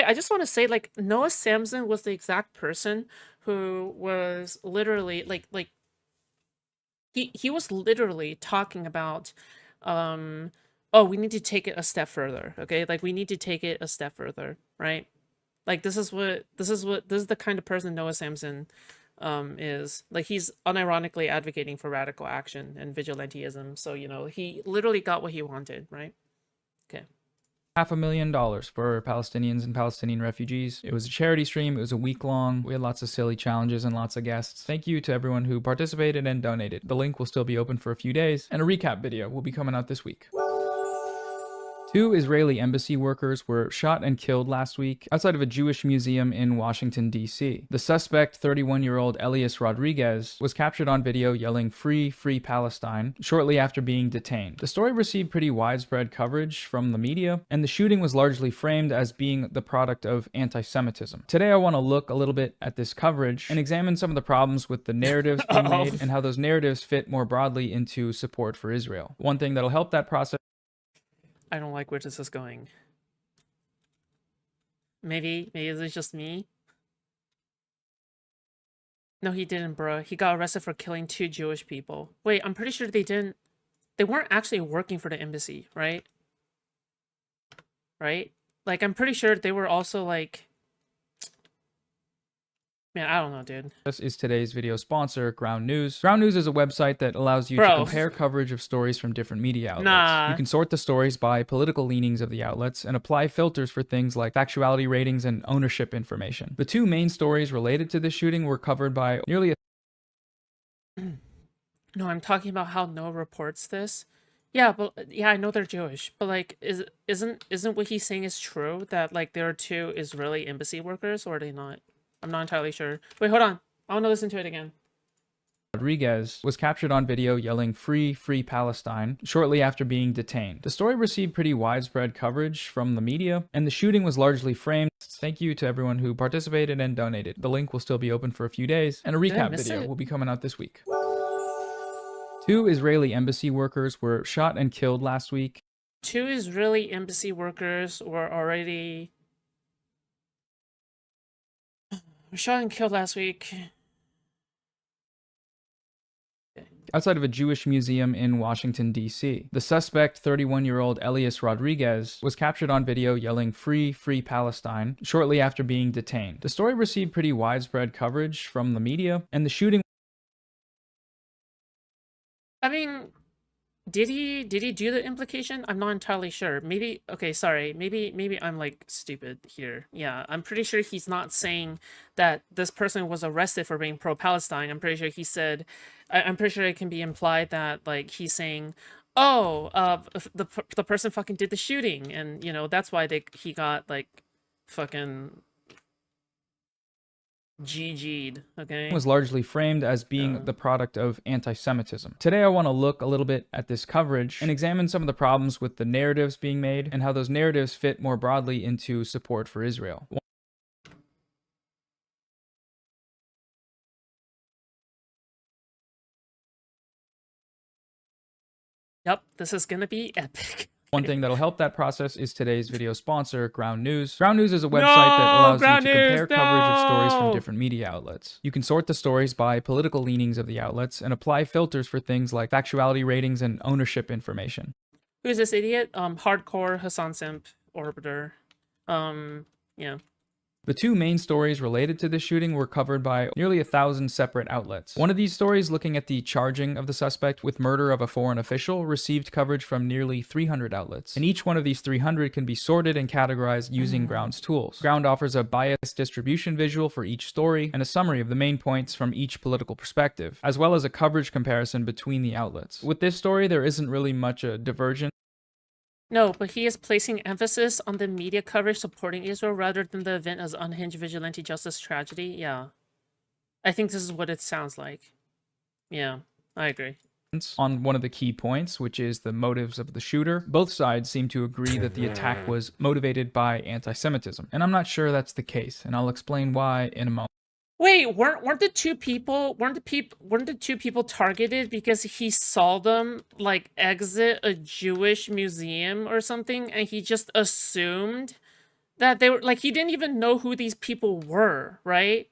way, I just want to say, like, Noah Samsen was the exact person who was literally like he was literally talking about, um, oh, we need to take it a step further, okay? Like, we need to take it a step further, right? Like, this is the kind of person Noah Samsen is. Like, he's unironically advocating for radical action and vigilantism. So, he literally got what he wanted, right? Okay. $500,000 for Palestinians and Palestinian refugees. It was a charity stream. It was a week long. We had lots of silly challenges and lots of guests. Thank you to everyone who participated and donated. The link will still be open for a few days, and a recap video will be coming out this week. 2 Israeli embassy workers were shot and killed last week outside of a Jewish museum in Washington, D.C. The suspect, 31-year-old Elias Rodriguez, was captured on video yelling "Free, Free Palestine" shortly after being detained. The story received pretty widespread coverage from the media, and the shooting was largely framed as being the product of anti-Semitism. Today I want to look a little bit at this coverage and examine some of the problems with the narratives being made and how those narratives fit more broadly into support for Israel. One thing that'll help that process. I don't like where this is going. Maybe it's just me. No, he didn't, bro. He got arrested for killing 2 Jewish people. Wait, I'm pretty sure they weren't actually working for the embassy, right? Right? Like, I'm pretty sure they were also like, man, I don't know, dude. This is today's video sponsor, Ground News. Ground News is a website that allows you to compare coverage of stories from different media outlets. Nah. You can sort the stories by political leanings of the outlets and apply filters for things like factuality ratings and ownership information. The 2 main stories related to this shooting were covered by nearly No, I'm talking about how Noah reports this. Yeah, but yeah, I know they're Jewish, but like, isn't what he's saying is true, that like there are 2 Israeli embassy workers, or are they not? I'm not entirely sure. Wait, hold on. I want to listen to it again. Rodriguez was captured on video yelling "Free, Free Palestine" shortly after being detained. The story received pretty widespread coverage from the media, and the shooting was largely framed. Thank you to everyone who participated and donated. The link will still be open for a few days, and a recap video will be coming out this week. 2 Israeli embassy workers were shot and killed last week. 2 Israeli embassy workers were already shot and killed last week outside of a Jewish museum in Washington, D.C. The suspect, 31-year-old Elias Rodriguez, was captured on video yelling "Free, Free Palestine" shortly after being detained. The story received pretty widespread coverage from the media, and the shooting. I mean, did he do the implication? I'm not entirely sure. Maybe, okay, sorry. Maybe I'm like stupid here. Yeah, I'm pretty sure he's not saying that this person was arrested for being pro-Palestine. I'm pretty sure he said, I'm pretty sure it can be implied that like he's saying, oh, the person fucking did the shooting, and that's why he got like fucking GG'd, okay? Was largely framed as being the product of anti-Semitism. Today I want to look a little bit at this coverage and examine some of the problems with the narratives being made and how those narratives fit more broadly into support for Israel. Yep, this is gonna be epic. One thing that'll help that process is today's video sponsor, Ground News. Ground News is a website that allows you to compare coverage of stories from different media outlets. You can sort the stories by political leanings of the outlets and apply filters for things like factuality ratings and ownership information. Who's this idiot? Hardcore Hassan Orbiter. Yeah. The 2 main stories related to this shooting were covered by nearly 1,000 separate outlets. One of these stories, looking at the charging of the suspect with murder of a foreign official, received coverage from nearly 300 outlets. And each one of these 300 can be sorted and categorized using Ground's tools. Ground offers a biased distribution visual for each story and a summary of the main points from each political perspective, as well as a coverage comparison between the outlets. With this story, there isn't really much a divergence. No, but he is placing emphasis on the media coverage supporting Israel rather than the event as unhinged vigilante justice tragedy. Yeah. I think this is what it sounds like. Yeah, I agree. On one of the key points, which is the motives of the shooter. Both sides seem to agree that the attack was motivated by anti-Semitism, and I'm not sure that's the case, and I'll explain why in a moment. Wait, weren't the 2 people targeted because he saw them like exit a Jewish museum or something, and he just assumed that they were like, he didn't even know who these people were, right?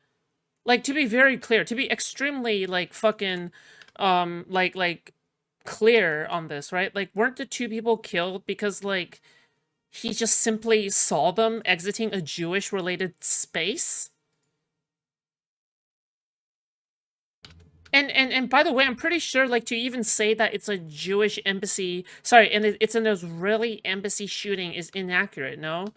Like, to be very clear, to be extremely like fucking like clear on this, right? Like, weren't the two people killed because like he just simply saw them exiting a Jewish related space? And by the way, I'm pretty sure, like, to even say that it's a Jewish embassy, sorry, and it's an Israeli embassy shooting is inaccurate, no?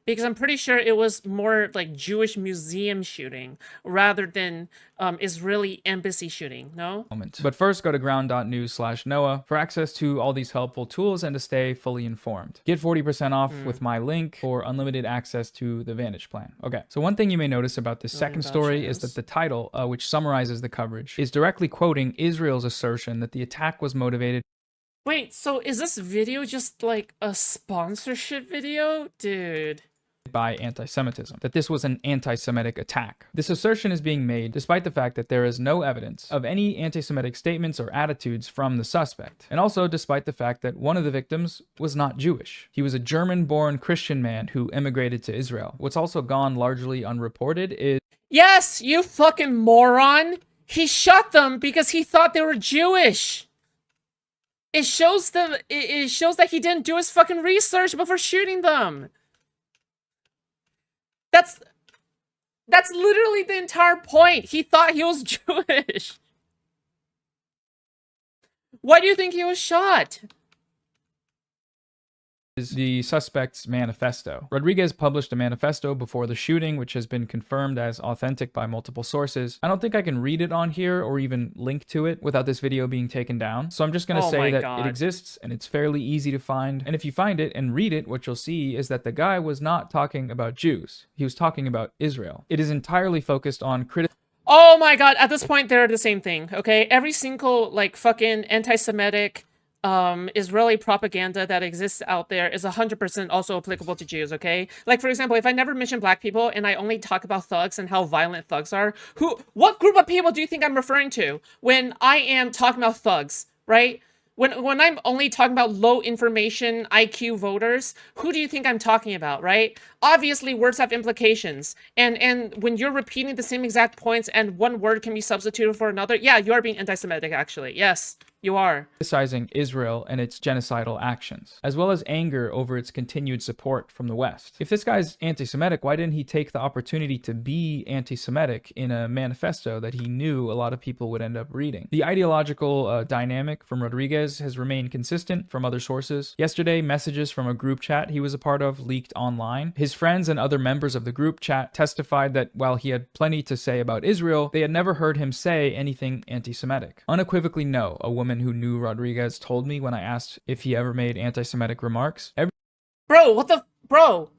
Because I'm pretty sure it was more like Jewish museum shooting rather than Israeli embassy shooting, no? moment. But first, go to ground.news/Noah for access to all these helpful tools and to stay fully informed. Get 40% off with my link for unlimited access to the Vantage plan. Okay, so one thing you may notice about this second story is that the title, which summarizes the coverage, is directly quoting Israel's assertion that the attack was motivated Wait, so is this video just like a sponsorship video? Dude. by anti-Semitism, that this was an anti-Semitic attack. This assertion is being made despite the fact that there is no evidence of any anti-Semitic statements or attitudes from the suspect, and also despite the fact that one of the victims was not Jewish. He was a German-born Christian man who immigrated to Israel. What's also gone largely unreported is Yes, you fucking moron! He shot them because he thought they were Jewish! It shows that he didn't do his fucking research before shooting them! That's literally the entire point. He thought he was Jewish. Why do you think he was shot? is the suspect's manifesto. Rodriguez published a manifesto before the shooting, which has been confirmed as authentic by multiple sources. I don't think I can read it on here or even link to it without this video being taken down. So I'm just going to say that it exists and it's fairly easy to find. And if you find it and read it, what you'll see is that the guy was not talking about Jews. He was talking about Israel. It is entirely focused on criticism. Oh my god, at this point, they're the same thing, okay? Every single, like, fucking anti-Semitic Israeli propaganda that exists out there is 100% also applicable to Jews, okay? Like, for example, if I never mention black people and I only talk about thugs and how violent thugs are, what group of people do you think I'm referring to when I am talking about thugs, right? When I'm only talking about low information IQ voters, who do you think I'm talking about, right? Obviously, words have implications. And when you're repeating the same exact points and one word can be substituted for another, yeah, you are being anti-Semitic, actually. Yes. You are. Criticizing Israel and its genocidal actions, as well as anger over its continued support from the West. If this guy's anti-Semitic, why didn't he take the opportunity to be anti-Semitic in a manifesto that he knew a lot of people would end up reading? The ideological dynamic from Rodriguez has remained consistent from other sources. Yesterday, messages from a group chat he was a part of leaked online. His friends and other members of the group chat testified that while he had plenty to say about Israel, they had never heard him say anything anti-Semitic. Unequivocally, no, a woman who knew Rodriguez told me when I asked if he ever made anti-Semitic remarks. Bro, what the... Bro.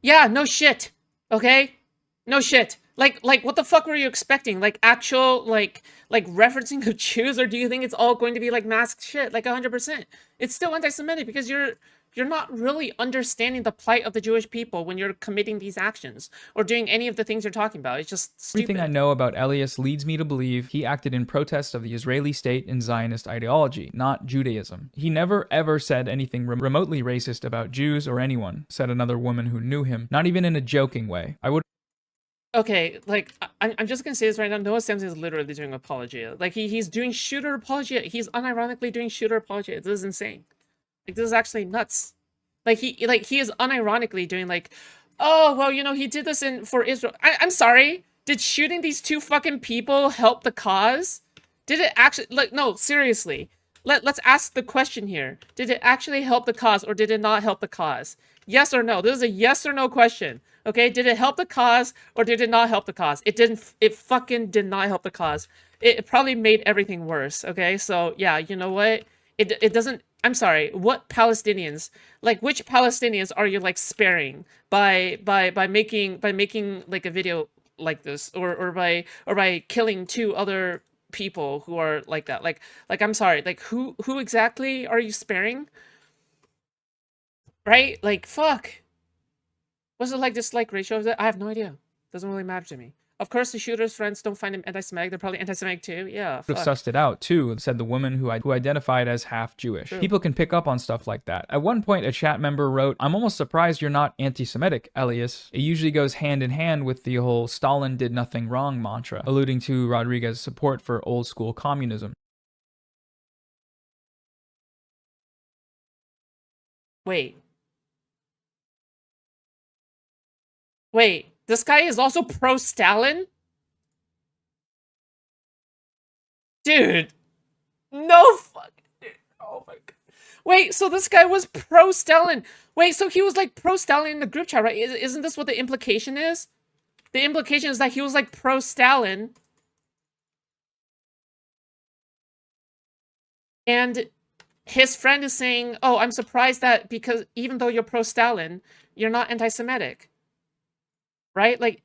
Yeah, no shit. Okay? No shit. Like, what the fuck were you expecting? Like, actual, like referencing of Jews? Or do you think it's all going to be, like, masked shit? Like, 100%. It's still anti-Semitic because you're not really understanding the plight of the Jewish people when you're committing these actions or doing any of the things you're talking about. It's just stupid. Everything I know about Elias leads me to believe he acted in protest of the Israeli state and Zionist ideology, not Judaism. He never ever said anything remotely racist about Jews or anyone, said another woman who knew him, not even in a joking way. I would... Okay, like, I'm just gonna say this right now. Noah Samsen is literally doing apologia. Like, he's doing shooter apologia. He's unironically doing shooter apologia. This is insane. Like, this is actually nuts. Like, he is unironically doing, like, oh, well, you know, he did this for Israel. I'm sorry. Did shooting these two fucking people help the cause? Did it actually, like, no, seriously. Let's ask the question here. Did it actually help the cause or did it not help the cause? Yes or no? This is a yes or no question. Okay, did it help the cause or did it not help the cause? It didn't, it fucking did not help the cause. It probably made everything worse, okay? So, yeah, you know what? It doesn't, I'm sorry, what Palestinians, like, which Palestinians are you, like, sparing by making, like, a video like this, or by killing two other people who are like that? Like, I'm sorry, like, who exactly are you sparing? Right? Like, fuck. What's the like-dislike ratio of that? I have no idea. Doesn't really matter to me. Of course, the shooter's friends don't find him anti-Semitic. They're probably anti-Semitic too. Yeah, Have fuck. sussed it out too, said the woman who identified as half Jewish. True. People can pick up on stuff like that. At one point, a chat member wrote, "I'm almost surprised you're not anti-Semitic, Elias. It usually goes hand in hand with the whole Stalin did nothing wrong mantra," alluding to Rodriguez's support for old school communism. Wait. Wait, this guy is also pro-Stalin? Dude. No fuck. Dude. Oh my god. Wait, so this guy was pro-Stalin. Wait, so he was like pro-Stalin in the group chat, right? Isn't this what the implication is? The implication is that he was like pro-Stalin. And his friend is saying, oh, I'm surprised that because even though you're pro-Stalin, you're not anti-Semitic. Right? Like,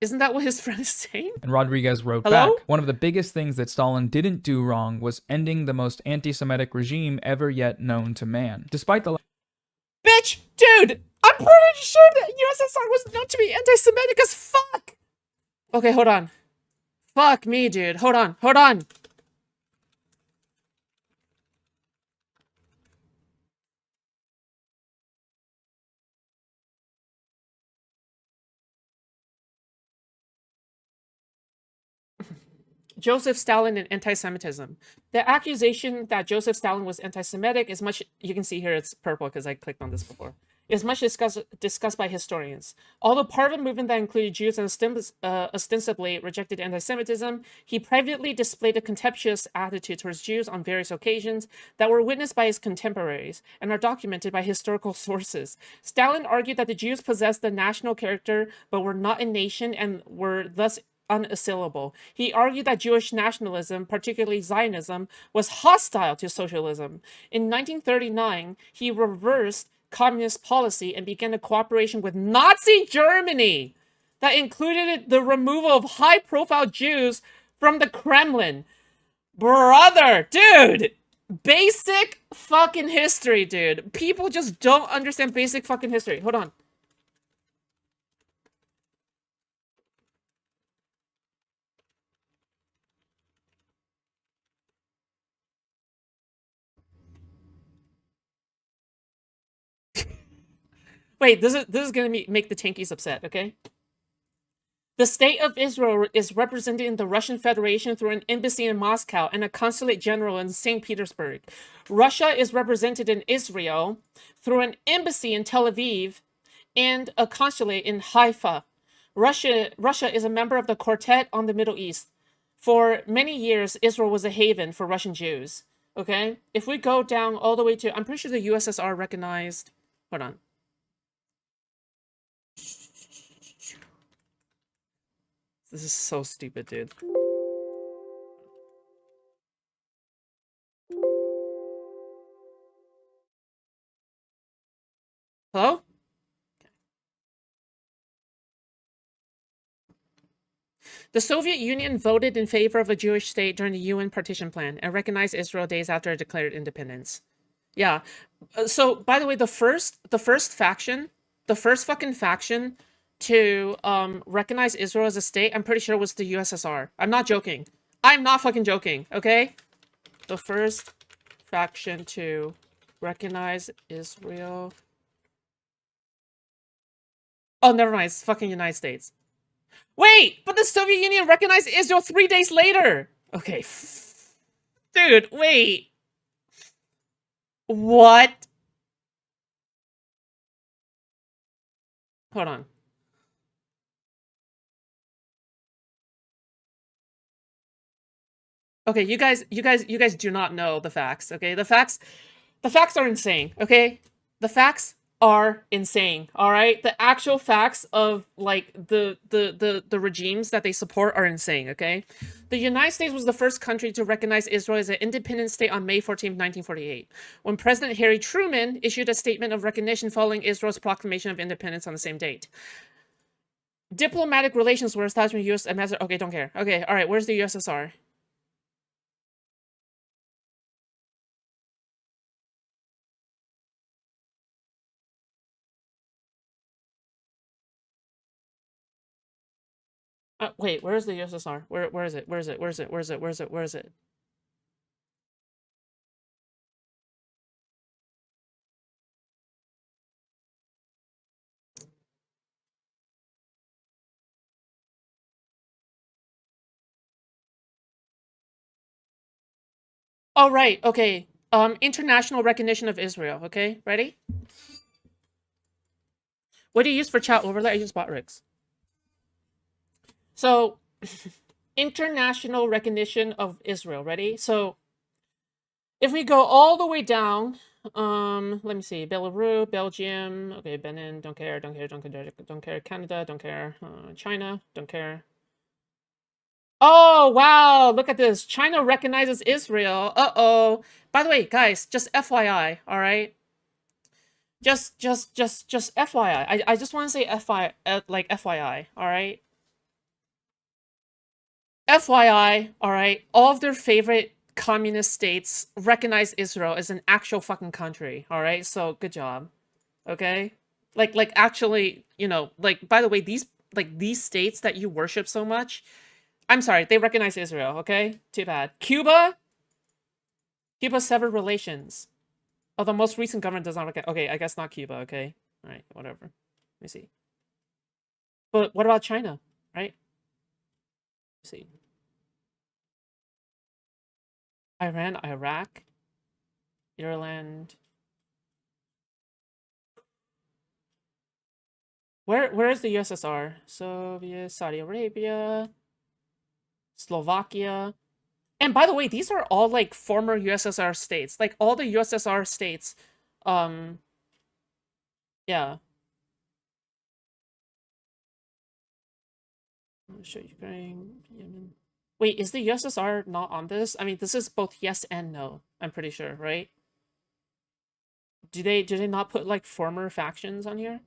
isn't that what his friend is saying? And Rodriguez wrote Hello? back, "One of the biggest things that Stalin didn't do wrong was ending the most anti-Semitic regime ever yet known to man. Despite the Bitch! Dude! I'm pretty sure that USSR was known to be anti-Semitic as fuck! Okay, hold on. Fuck me, dude. Hold on. Hold on. Joseph Stalin and anti-Semitism. The accusation that Joseph Stalin was anti-Semitic is much, you can see here it's purple because I clicked on this before, is much discussed by historians. Although part of a movement that included Jews and ostensibly rejected anti-Semitism, he privately displayed a contemptuous attitude towards Jews on various occasions that were witnessed by his contemporaries and are documented by historical sources. Stalin argued that the Jews possessed the national character but were not a nation and were thus unassailable. He argued that Jewish nationalism, particularly Zionism, was hostile to socialism. In 1939, he reversed communist policy and began a cooperation with Nazi Germany that included the removal of high-profile Jews from the Kremlin. Brother, dude, basic fucking history, dude. People just don't understand basic fucking history. Hold on. Wait, this is gonna make the tankies upset, okay? The state of Israel is represented in the Russian Federation through an embassy in Moscow and a consulate general in St. Petersburg. Russia is represented in Israel through an embassy in Tel Aviv and a consulate in Haifa. Russia is a member of the Quartet on the Middle East. For many years, Israel was a haven for Russian Jews. Okay? If we go down all the way to, I'm pretty sure the USSR recognized, hold on. This is so stupid, dude. Hello? The Soviet Union voted in favor of a Jewish state during the UN partition plan and recognized Israel days after it declared independence. Yeah. So, by the way, the first faction, the first fucking faction to recognize Israel as a state, I'm pretty sure was the USSR. I'm not joking. I'm not fucking joking, okay? The first faction to recognize Israel. Oh, never mind. It's fucking United States. Wait, but the Soviet Union recognized Israel 3 days later. Okay. Dude, wait. What? Hold on. Okay, you guys do not know the facts, okay? The facts are insane, okay? The facts are insane, all right? The actual facts of like the regimes that they support are insane, okay? The United States was the first country to recognize Israel as an independent state on May 14, 1948, when President Harry Truman issued a statement of recognition following Israel's proclamation of independence on the same date. Diplomatic relations were established with U.S. ambassador. Okay, don't care. Okay, all right, where's the USSR? Wait, where is the USSR? Where is it? Where is it? Where is it? Where is it? Where is it? Where is it? Oh, right. Okay. International recognition of Israel. Okay, ready? What do you use for chat overlay? I use Botrix. So, international recognition of Israel. Ready? So, if we go all the way down, let me see. Belarus, Belgium. Okay, Benin. Don't care. Don't care. Don't care. Don't care. Canada. Don't care. China. Don't care. Oh, wow. Look at this. China recognizes Israel. Uh-oh. By the way, guys, just FYI, all right? Just FYI. I just want to say like FYI, all right? FYI, all right? All of their favorite communist states recognize Israel as an actual fucking country, all right? So, good job. Okay? Like actually, like by the way, these states that you worship so much, I'm sorry, they recognize Israel, okay? Too bad. Cuba severed relations. Oh, the most recent government does not recognize. Okay, I guess not Cuba, okay? All right, whatever. Let me see. But what about China, right? Let's see. Iran, Iraq, Ireland. Where is the USSR? Soviet, Saudi Arabia, Slovakia. And by the way, these are all like former USSR states. Like all the USSR states, um, yeah. I'll show Ukraine, Yemen. Wait, is the USSR not on this? I mean, this is both yes and no. I'm pretty sure, right? Do they not put like former factions on here?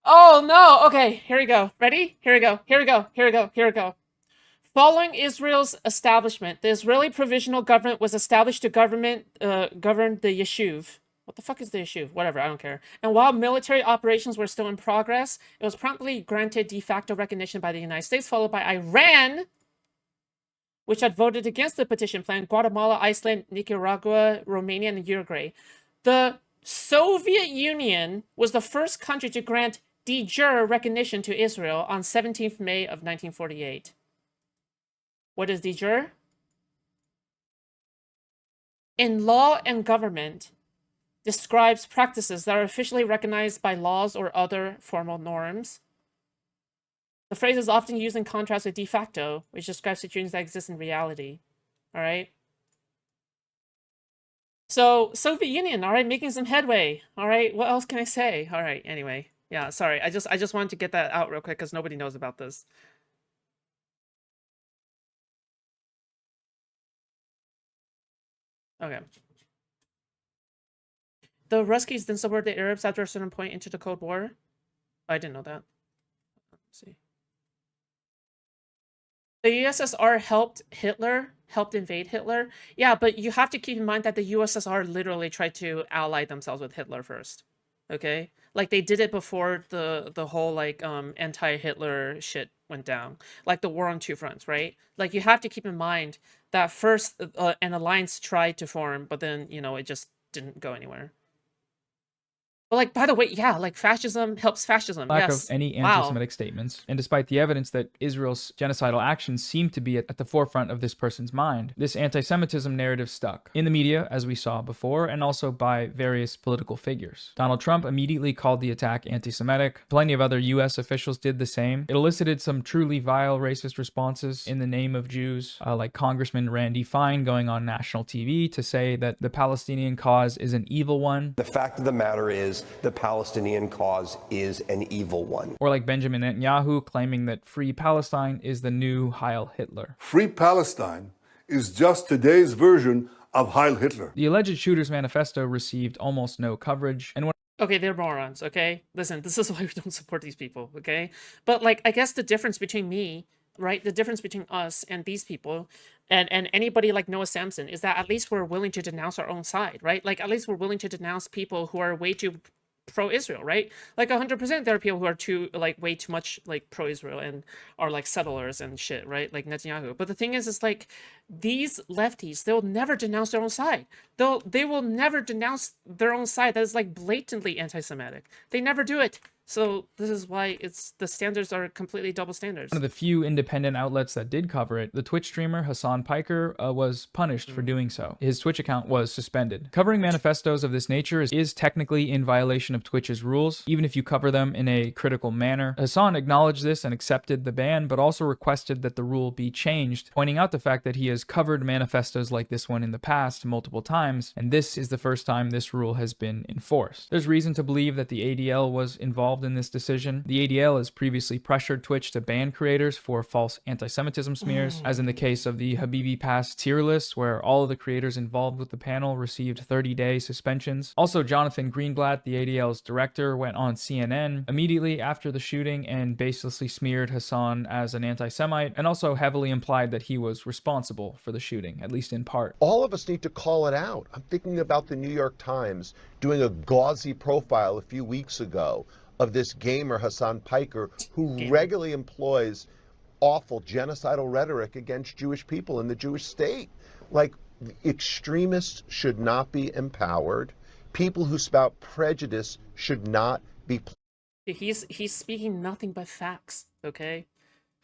Oh no! Okay, here we go. Ready? Here we go. Here we go. Here we go. Here we go. Following Israel's establishment, the Israeli Provisional Government was established to govern the Yishuv. What the fuck is the Yishuv? Whatever, I don't care. And while military operations were still in progress, it was promptly granted de facto recognition by the United States, followed by Iran, which had voted against the petition plan, Guatemala, Iceland, Nicaragua, Romania, and Uruguay. The Soviet Union was the first country to grant de jure recognition to Israel on 17th May of 1948. What is de jure? In law and government, describes practices that are officially recognized by laws or other formal norms. The phrase is often used in contrast with de facto, which describes situations that exist in reality. All right. So Soviet Union, all right, making some headway. All right, what else can I say? All right, anyway, yeah, sorry, I just wanted to get that out real quick because nobody knows about this. Okay. The Ruskies then supported the Arabs after a certain point into the Cold War. I didn't know that. Let's see. The USSR helped invade Hitler. Yeah, but you have to keep in mind that the USSR literally tried to ally themselves with Hitler first. Okay? Like they did it before the whole like anti-Hitler shit went down. Like the war on two fronts, right? Like you have to keep in mind that first an alliance tried to form, but then, it just didn't go anywhere. But like, by the way, yeah, like fascism helps fascism. Lack of Yes. any Wow. anti-Semitic statements, and despite the evidence that Israel's genocidal actions seem to be at the forefront of this person's mind, this anti-Semitism narrative stuck in the media, as we saw before, and also by various political figures. Donald Trump immediately called the attack anti-Semitic. Plenty of other U.S. officials did the same. It elicited some truly vile racist responses in the name of Jews, like Congressman Randy Fine going on national TV to say that the Palestinian cause is an evil one. The fact of the matter is, the Palestinian cause is an evil one. Or like Benjamin Netanyahu claiming that Free Palestine is the new Heil Hitler. Free Palestine is just today's version of Heil Hitler. The alleged shooter's manifesto received almost no coverage, and when Okay, they're morons, okay? Listen, this is why we don't support these people, okay? But, like, I guess the difference between me, right? The difference between us and these people and anybody like Noah Samsen is that at least we're willing to denounce our own side, right? Like, at least we're willing to denounce people who are way too pro-Israel, right? Like 100% there are people who are too like way too much like pro-Israel and are like settlers and shit, right? Like Netanyahu. But the thing is like these lefties, they'll never denounce their own side. They will never denounce their own side that is like blatantly anti-Semitic. They never do it. So this is why it's the standards are completely double standards. one of the few independent outlets that did cover it, the Twitch streamer Hassan Piker was punished for doing so. His Twitch account was suspended. Covering manifestos of this nature is technically in violation of Twitch's rules, even if you cover them in a critical manner. Hassan acknowledged this and accepted the ban, but also requested that the rule be changed, pointing out the fact that he has covered manifestos like this one in the past multiple times, and this is the first time this rule has been enforced. There's reason to believe that the ADL was involved in this decision. The ADL has previously pressured Twitch to ban creators for false anti-Semitism smears, as in the case of the Habibi Pass tier list, where all of the creators involved with the panel received 30-day suspensions. Also, Jonathan Greenblatt, the ADL's director, went on CNN immediately after the shooting and baselessly smeared Hassan as an anti-Semite, and also heavily implied that he was responsible for the shooting, at least in part. All of us need to call it out. I'm thinking about the New York Times doing a gauzy profile a few weeks ago of this gamer, Hassan Piker, who regularly employs awful genocidal rhetoric against Jewish people in the Jewish state. Like, extremists should not be empowered. People who spout prejudice should not be. He's speaking nothing but facts, okay?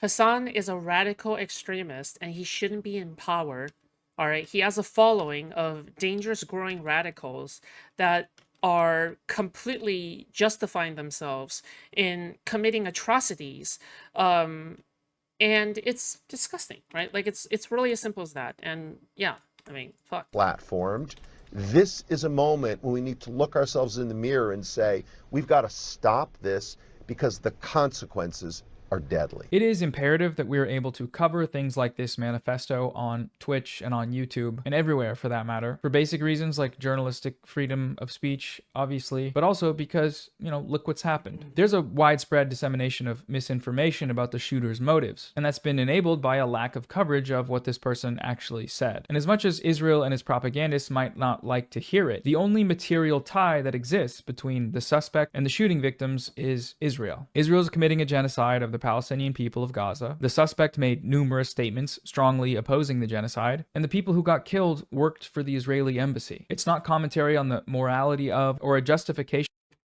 Hassan is a radical extremist and he shouldn't be in power. All right, he has a following of dangerous growing radicals that are completely justifying themselves in committing atrocities. And it's disgusting, right? Like it's really as simple as that. And yeah, I mean, fuck. Platformed. This is a moment when we need to look ourselves in the mirror and say, we've got to stop this because the consequences are deadly. It is imperative that we are able to cover things like this manifesto on Twitch and on YouTube and everywhere for that matter, for basic reasons like journalistic freedom of speech, obviously, but also because, you know, look what's happened. There's a widespread dissemination of misinformation about the shooter's motives, and that's been enabled by a lack of coverage of what this person actually said. And as much as Israel and its propagandists might not like to hear it, the only material tie that exists between the suspect and the shooting victims is Israel. Israel is committing a genocide of the Palestinian people of Gaza. The suspect made numerous statements strongly opposing the genocide, and the people who got killed worked for the Israeli embassy. It's not commentary on the morality of or a justification.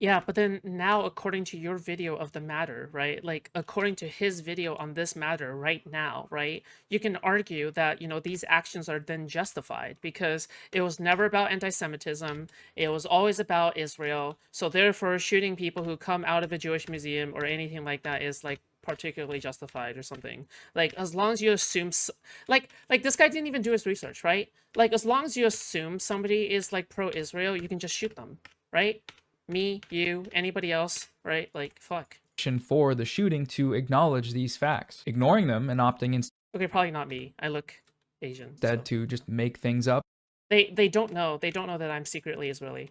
Yeah, but then now, according to your video of the matter, right? Like, according to his video on this matter right now, right? You can argue that, you know, these actions are then justified because it was never about anti-Semitism. It was always about Israel. So therefore, shooting people who come out of a Jewish museum or anything like that is like particularly justified or something. Like, as long as you assume, like this guy didn't even do his research, right? Like, as long as you assume somebody is like pro-Israel, you can just shoot them, right? Me, you, anybody else, right? Like, fuck. For the shooting to acknowledge these facts, ignoring them and opting Okay, probably not me. I look Asian. instead to just make things up. They don't know. They don't know that I'm secretly Israeli.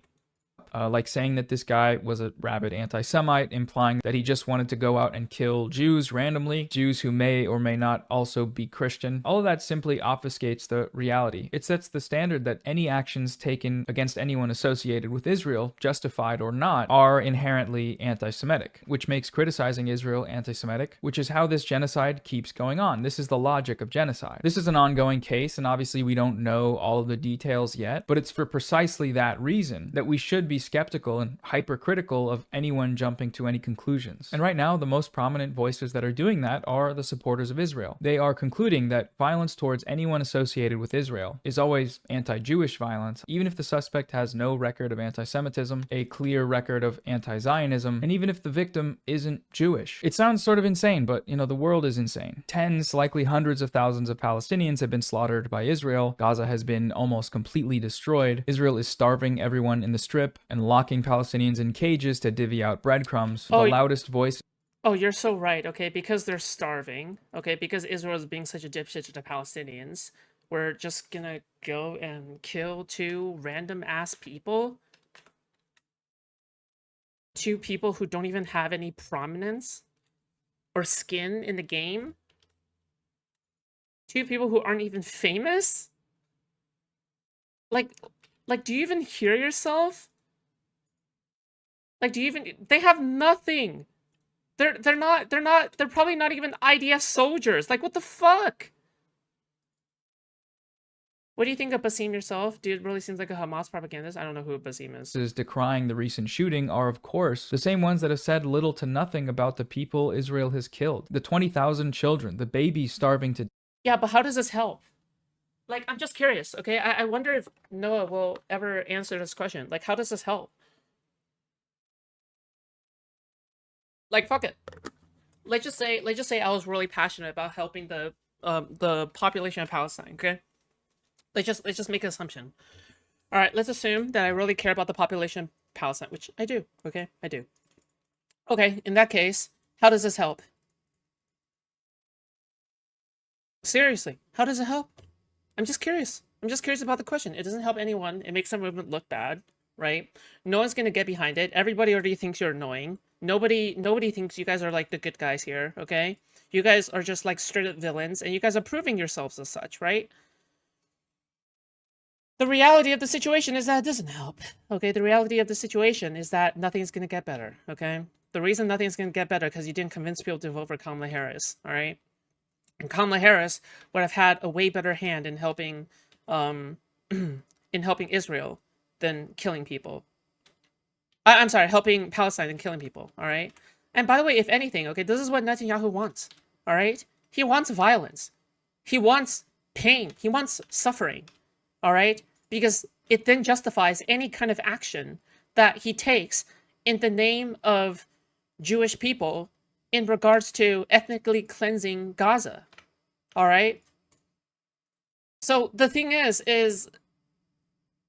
Like saying that this guy was a rabid anti-Semite, implying that he just wanted to go out and kill Jews randomly, Jews who may or may not also be Christian. All of that simply obfuscates the reality. It sets the standard that any actions taken against anyone associated with Israel, justified or not, are inherently anti-Semitic, which makes criticizing Israel anti-Semitic, which is how this genocide keeps going on. This is the logic of genocide. This is an ongoing case, and obviously we don't know all of the details yet, but it's for precisely that reason that we should be skeptical and hypercritical of anyone jumping to any conclusions. And right now, the most prominent voices that are doing that are the supporters of Israel. They are concluding that violence towards anyone associated with Israel is always anti-Jewish violence, even if the suspect has no record of anti-Semitism, a clear record of anti-Zionism, and even if the victim isn't Jewish. It sounds sort of insane, but you know, the world is insane. Tens, likely hundreds of thousands of Palestinians have been slaughtered by Israel. Gaza has been almost completely destroyed. Israel is starving everyone in the Strip and locking Palestinians in cages to divvy out breadcrumbs. The loudest voice. Oh, you're so right, okay? Because they're starving, okay? Because Israel is being such a dipshit to the Palestinians. we're just gonna go and kill two random ass people? Two people who don't even have any prominence or skin in the game? Two people who aren't even famous? Like, do you even hear yourself? Like, do you even... They have nothing. They're probably not even IDF soldiers. Like, what the fuck? What do you think of Basim yourself? Dude really seems like a Hamas propagandist. I don't know who Basim is. Decrying the recent shooting are, of course, the same ones that have said little to nothing about the people Israel has killed. The 20,000 children, the babies starving to... Yeah, but how does this help? Like, I'm just curious, okay? I wonder if Noah will ever answer this question. Like, how does this help? Like, fuck it. Let's just say I was really passionate about helping the population of Palestine, okay? Let's just make an assumption. All right, let's assume that I really care about the population of Palestine, which I do, okay? I do. Okay, in that case, how does this help? Seriously, how does it help? I'm just curious. I'm just curious about the question. It doesn't help anyone. It makes the movement look bad, right? No one's gonna get behind it. Everybody already thinks you're annoying. Nobody thinks you guys are like the good guys here, okay? You guys are just like straight up villains, and you guys are proving yourselves as such, right? The reality of the situation is that it doesn't help, okay? The reality of the situation is that nothing's gonna get better, okay? The reason nothing's gonna get better because you didn't convince people to vote for Kamala Harris, all right? And Kamala Harris would have had a way better hand in helping in helping Israel than killing people. I'm sorry, helping Palestine than killing people, all right? And by the way, if anything, okay, this is what Netanyahu wants, all right? He wants violence. He wants pain. He wants suffering, all right? Because it then justifies any kind of action that he takes in the name of Jewish people in regards to ethnically cleansing Gaza, all right? So the thing is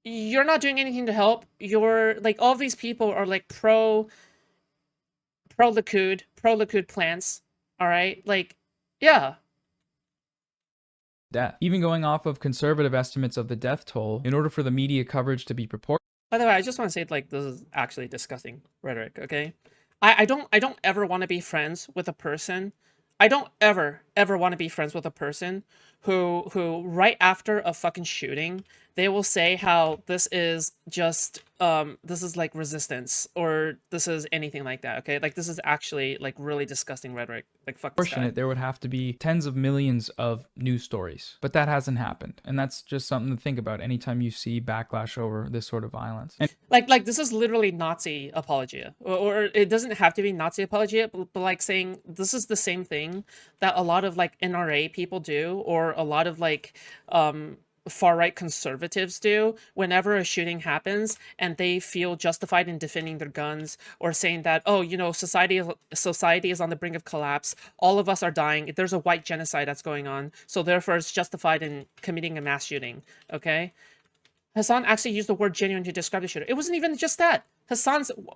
you're not doing anything to help. You're like, all these people are like pro Likud plants, all right? Like, yeah. death. Even going off of conservative estimates of the death toll, in order for the media coverage to be proportional. By the way, I just want to say, like, this is actually disgusting rhetoric, okay? I don't ever want to be friends with a person. I don't ever want to be friends with a person who right after a fucking shooting, they will say how this is just this is like resistance, or this is anything like that, okay? Like, this is actually like really disgusting rhetoric. Like, fuck this guy. There would have to be tens of millions of news stories, but that hasn't happened, and that's just something to think about anytime you see backlash over this sort of violence. And like this is literally Nazi apologia, or it doesn't have to be Nazi apologia, but like saying this is the same thing that a lot of like NRA people do, or a lot of like far-right conservatives do whenever a shooting happens and they feel justified in defending their guns, or saying that, oh, you know, society is on the brink of collapse, all of us are dying, there's a white genocide that's going on, so therefore it's justified in committing a mass shooting, okay? Hassan actually used the word genuine to describe the shooter. It wasn't even just that.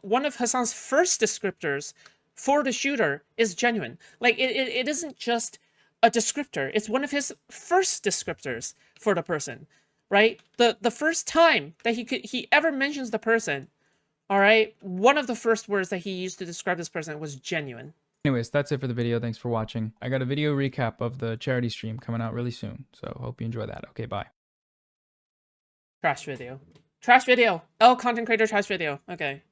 One of Hassan's first descriptors for the shooter is genuine. Like, it isn't just a descriptor. It's one of his first descriptors for the person, right? The first time that he ever mentions the person, all right, one of the first words that he used to describe this person was genuine. anyways, that's it for the video. Thanks for watching. I got a video recap of the charity stream coming out really soon, so hope you enjoy that. Okay, bye. Trash video. Trash video. Oh, content creator trash video. Okay.